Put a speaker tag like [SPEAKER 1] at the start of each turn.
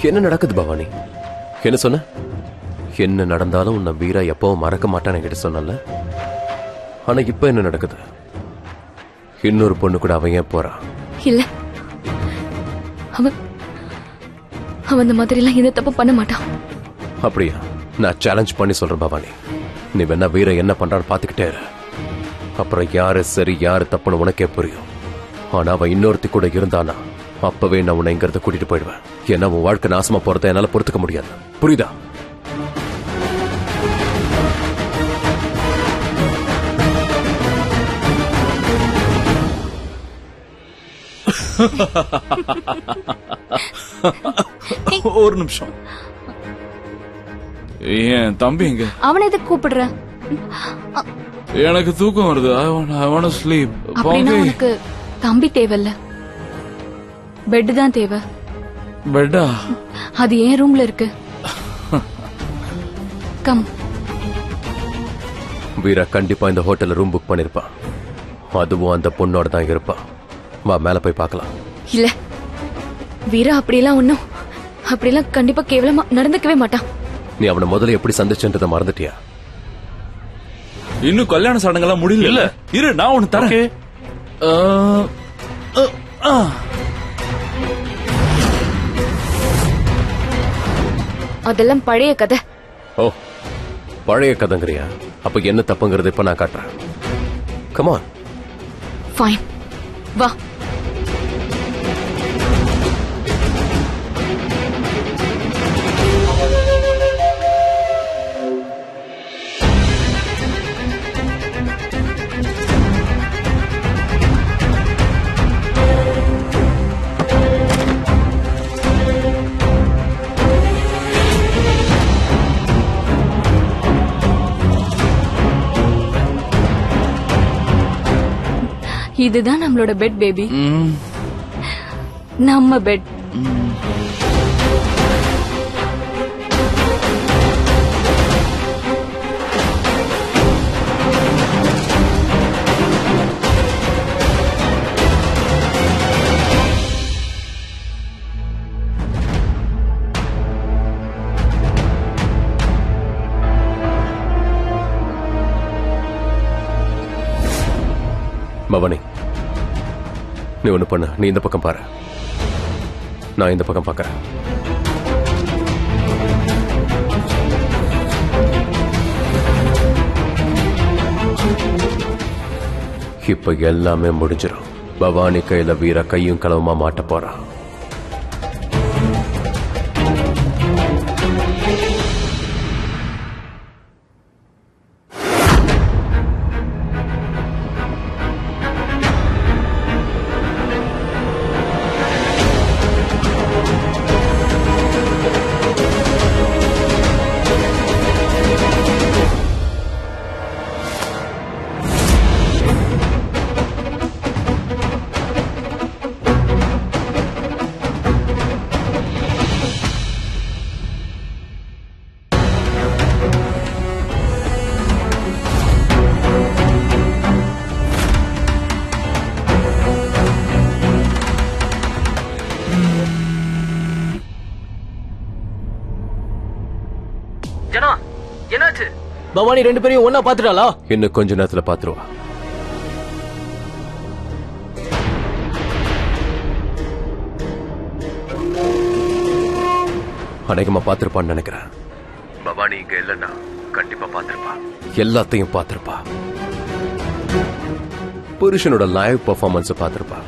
[SPEAKER 1] என்ன நடக்குது பவானி? என்ன சொன்ன? என்ன நடந்தாலும் உன்னை வீரா எப்பவும் மறக்க மாட்டான்னு என்கிட்ட சொன்னல. ஆனா இப்ப என்ன நடக்குது? இன்னொரு பொண்ணு கூட அவன் ஏன் போறான்?
[SPEAKER 2] இல்ல, அவன் அந்த மாதிரி எல்லாம் எந்த தப்பு பண்ண மாட்டான்.
[SPEAKER 1] அப்படியா? நான் சேலஞ்ச் பண்ணி சொல்றேன் பவானி. நீ வேணா வீர என்ன பண்றான்னு பாத்துக்கிட்டே இரு. அப்புறம் யாரு சரி யாரு தப்புன்னு உனக்கே புரியும். ஆனா அவன் இன்னொருத்தி கூட இருந்தானா அப்பவே நான் உன்னை இங்க இருந்து கூட்டிட்டு போயிடுவேன். ஏன்னா உன் வாழ்க்கை நாசமா போறதை என்னால பொறுத்துக்க முடியாது. புரியுதா?
[SPEAKER 3] ஒரு நிமிஷம். ஏன் தம்பி எங்க?
[SPEAKER 2] அவனை எதுக்கு கூப்பிடுற?
[SPEAKER 3] எனக்கு தூக்கம் வருது. I want to sleep.
[SPEAKER 2] அப்படின்னா உனக்கு தம்பி தேவையில்ல, பெட் தான் தேவை.
[SPEAKER 3] பெட்டா?
[SPEAKER 2] அது ஏன் ரூம்ல இருக்கு. கம்.
[SPEAKER 1] வீரா கண்டிப்பா இந்த ஹோட்டல்ல ரூம் புக் பண்ணிருப்பான். அதுவும் அந்த பொண்ணோட தான் இருப்பான். வா மேல போய் பார்க்கலாம்.
[SPEAKER 2] இல்ல வீரா அப்படியெல்லாம் கண்டிப்பா கேவலமா நடந்துக்கவே மாட்டான்.
[SPEAKER 1] நீ அவனை முதல்ல எப்படி சந்திச்சன்றத மறந்துட்டியா?
[SPEAKER 3] இன்னும் கல்யாண சடங்கெல்லாம் முடியல. இல்ல இரு, நான் ஒண்ணு தரேன்.
[SPEAKER 2] அதெல்லாம் பழைய கதை.
[SPEAKER 1] ஓ, பழைய கதைங்கறியா? அப்ப என்ன தப்புங்கிறது இப்ப நான் காட்டுறேன். Come on.
[SPEAKER 2] ஃபைன், வா. இதுதான் நம்மளோட பெட் பேபி. நம்ம பெட்.
[SPEAKER 1] பவானி, நீ ஒண்ணு பண்ண. நீ இந்த பக்கம் பாரு, நான் இந்த பக்கம் பார்க்கறேன். இப்ப எல்லாமே முடிஞ்சிடும். பவானி கையில வீர கையும் களவுமா மாட்ட போறான்.
[SPEAKER 4] என்னாச்சு? பவானி ரெண்டு பேரையும் ஒன்னா பாத்துட்டாளா?
[SPEAKER 1] இன்னும் கொஞ்ச நேரத்துல பாத்துருவா. அநேகமா பாத்திருப்பான்னு நினைக்கிறேன். பவானி இங்க இல்லன்னா கண்டிப்பா பாத்திருப்பா. எல்லாத்தையும் பாத்திருப்பா. புருஷனோட லைவ் பெர்ஃபார்மன்ஸ் பாத்திருப்பா.